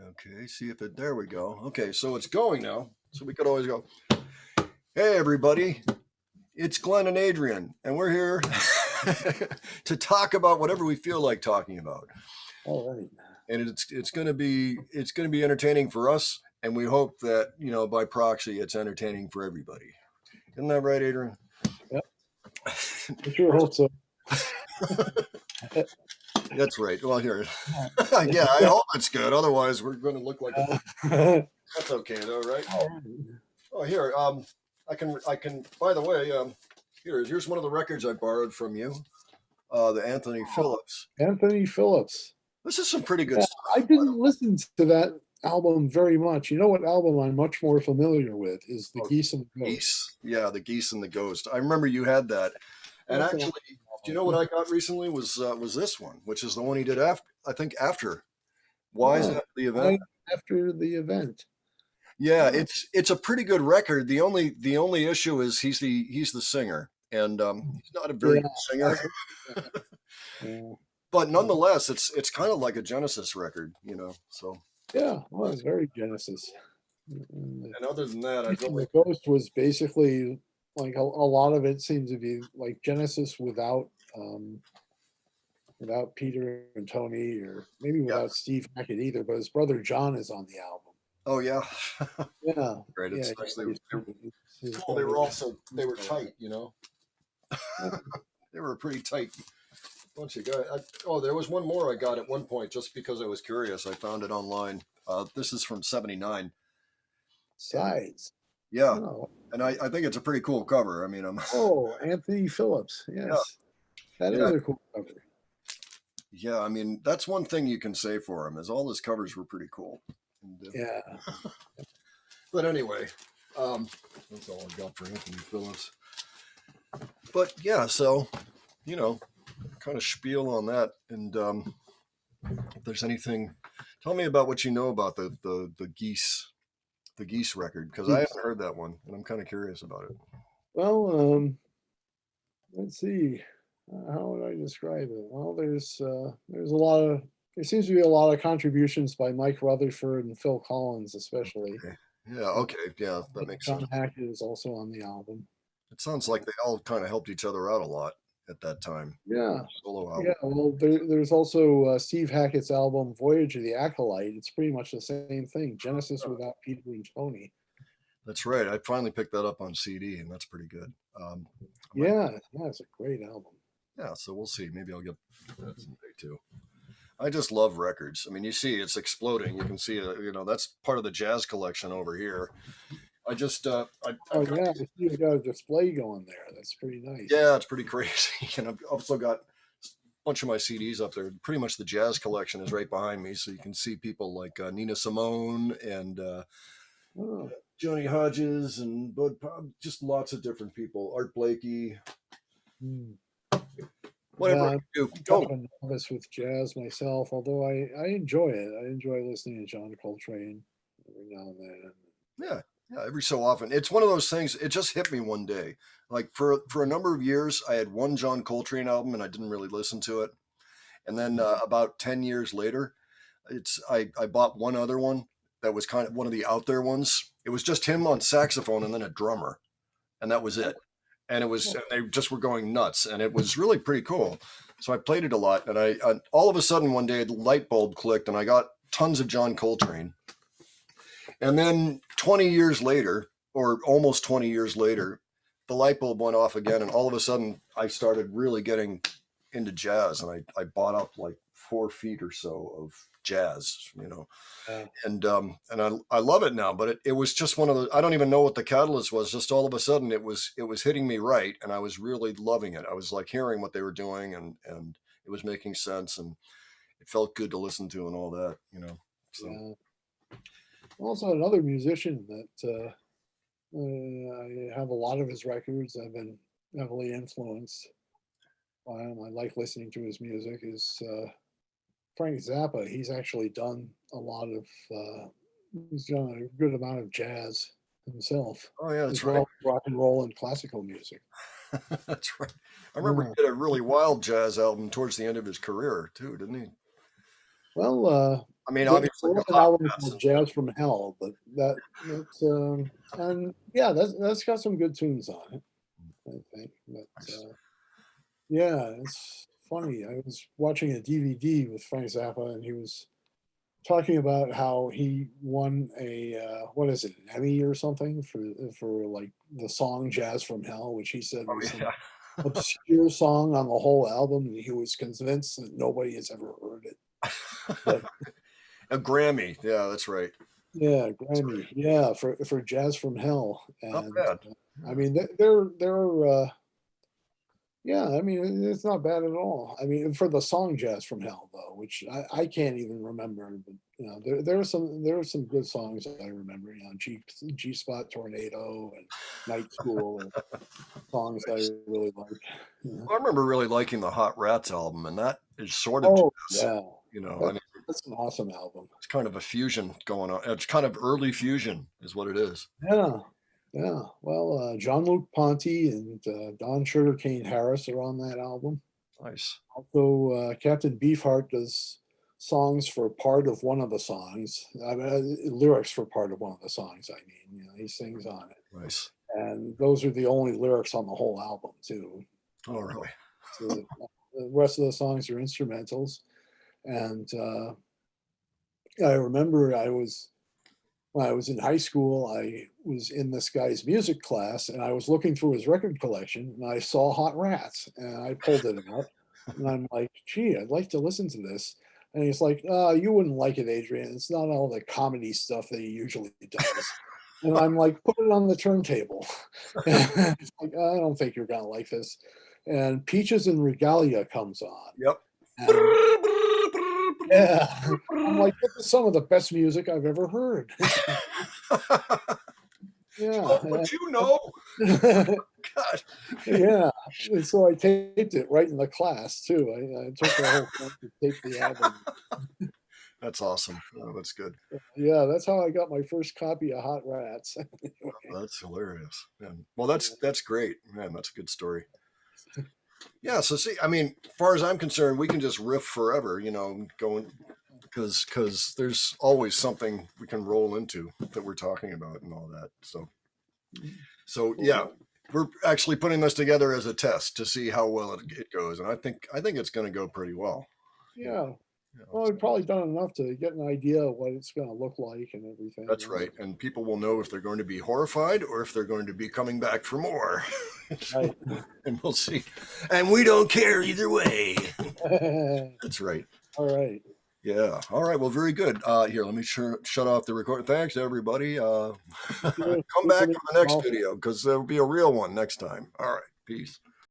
Okay, see if it, there we go. Okay, so it's going now. So we could always go, hey, everybody, it's Glenn and Adrian, and we're here to talk about whatever we feel like talking about. All right. And it's going to be entertaining for us, and we hope that, by proxy, it's entertaining for everybody. Isn't that right, Adrian? Yep. I sure hope so. That's right. Well, here, yeah, I hope it's good. Otherwise, we're going to look like that's okay, though, right? Oh, here, I can. By the way, here's one of the records I borrowed from you, the Anthony Phillips. Anthony Phillips. This is some pretty good stuff. I didn't listen to that album very much. You know what album I'm much more familiar with is The Geese and the Ghost. Geese. Yeah, The Geese and the Ghost. I remember you had that. And actually, do you know what I got recently was this one, which is the one he did after. Why is that the event? After the event. Yeah, it's a pretty good record. The only issue is he's the singer, and he's not a very good singer. But nonetheless, it's kind of like a Genesis record, So yeah, well, it's very Genesis. And other than that, The Ghost was basically like a lot of it seems to be like Genesis without Peter and Tony, or maybe without Steve Hackett either. But his brother John is on the album. Oh yeah, yeah, great. It's nice. They were tight, They were pretty tight bunch of guys. There was one more I got at one point just because I was curious. I found it online. This is from '79. Sides. Yeah, and I think it's a pretty cool cover. I mean, Anthony Phillips. Yes, that is a cool cover. Yeah, I mean, that's one thing you can say for him is all his covers were pretty cool. And, yeah. But anyway, that's all I got for Anthony Phillips. But yeah, so kind of spiel on that. And if there's anything, tell me about what you know about the Geese record, because I haven't heard that one, and I'm kind of curious about it. Well, let's see. How would I describe it? Well, there seems to be a lot of contributions by Mike Rutherford and Phil Collins, especially. Okay. Yeah. Okay. Yeah, that makes sense. John Hackett is also on the album. It sounds like they all kind of helped each other out a lot at that time. Yeah. Solo album. Yeah. Well, there's also Steve Hackett's album Voyage of the Acolyte. It's pretty much the same thing. Genesis without Peter and Tony. That's right. I finally picked that up on CD, and that's pretty good. It's a great album. Yeah, so we'll see. Maybe I'll get that someday too. I just love records. I mean, you see, it's exploding. You can see it. That's part of the jazz collection over here. I just, I see you got a display going there. That's pretty nice. Yeah, it's pretty crazy. And I've also got a bunch of my CDs up there. Pretty much the jazz collection is right behind me, so you can see people like Nina Simone and Johnny Hodges and Bud, just lots of different people. Art Blakey. Whatever. I'm kind of a novice with jazz myself, although I enjoy it. I enjoy listening to John Coltrane every now and then. Yeah, every so often. It's one of those things. It just hit me one day. Like for a number of years, I had one John Coltrane album and I didn't really listen to it. And then about 10 years later, I bought one other one that was kind of one of the out there ones. It was just him on saxophone and then a drummer, and that was it. And they just were going nuts, and it was really pretty cool. So I played it a lot, and I all of a sudden one day the light bulb clicked, and I got tons of John Coltrane. And then 20 years later, or almost 20 years later, the light bulb went off again, and all of a sudden I started really getting into jazz, and I bought up like 4 feet or so of jazz, and I love it now. But it was just one of those. I don't even know what the catalyst was. Just all of a sudden, it was hitting me right, and I was really loving it. I was like hearing what they were doing, and it was making sense, and it felt good to listen to, and all that, So. Also, another musician that I have a lot of his records. I've been heavily influenced by him. I like listening to his music. Is Frank Zappa. He's actually done a lot of. He's done a good amount of jazz himself. Oh yeah, that's right. Rock and roll and classical music. That's right. I remember he did a really wild jazz album towards the end of his career too, didn't he? Well, I mean, there obviously the was an hot album rats. called Jazz from Hell, but that's and yeah, that's got some good tunes on it, I think. But Nice. yeah, it's funny. I was watching a DVD with Frank Zappa, and he was talking about how he won a what is it, an Emmy or something for like the song "Jazz from Hell," which he said Oh was the yeah, obscure song on the whole album, and he was convinced that nobody has ever heard it. But a Grammy. Yeah, that's right. yeah, That's right. Grammy, yeah, for "Jazz from Hell," Not and bad. I Yeah. mean they're yeah, I mean it's not bad at all. I mean for the song "Jazz from Hell" though, which I can't even remember, but you know there are some good songs that I remember. You know, G Spot Tornado and Night School are songs that Nice. I really like. Yeah. Well, I remember really liking the Hot Rats album, and that is sort of Oh jazz. yeah, You know, I that's mean, that's an awesome album. it's kind of a fusion going on. It's kind of early fusion, is what it is. Yeah, yeah. Well, John Luke Ponty and Don Sugarcane Harris are on that album. Nice. Also, Captain Beefheart does songs for part of one of the songs. I mean, lyrics for part of one of the songs. I mean, you know, he sings on it, Nice. and those are the only lyrics on the whole album too. Oh, really? So the rest of the songs are instrumentals. And I remember when I was in high school, I was in this guy's music class, and I was looking through his record collection, and I saw Hot Rats, and I pulled it out, and I'm like, "Gee, I'd like to listen to this." And he's like, "You wouldn't like it, Adrian. It's not all the comedy stuff that he usually does." And I'm like, "Put it on the turntable." He's like, "I don't think you're gonna like this." And Peaches and Regalia comes on, Yep. and yeah, I'm like, "This is some of the best music I've ever heard." Yeah, Oh, would you know? God. yeah, and so I taped it right in the class too. I took the whole thing to tape the album. That's awesome. Oh, that's good. Yeah, that's how I got my first copy of Hot Rats. Anyway, That's hilarious. Man. Well, yeah. that's great. Man, that's a good story. Yeah. So see, I mean, as far as I'm concerned, we can just riff forever. You know, going because there's always something we can roll into that we're talking about and all that. So yeah, Well, we're actually putting this together as a test to see how well it goes, and I think it's going to go pretty well. You know, yeah. you know, Well, so I've probably done enough to get an idea of what it's going to look like and everything. that's right, and people will know if they're going to be horrified or if they're going to be coming back for more, Right. and we'll see. And we don't care either way. That's right. All right. Yeah. All right. Well, very good. Here, let me shut off the record. Thanks, everybody. Thank you. Come back Listening for the next also. video because there'll be a real one next time. All right. Peace.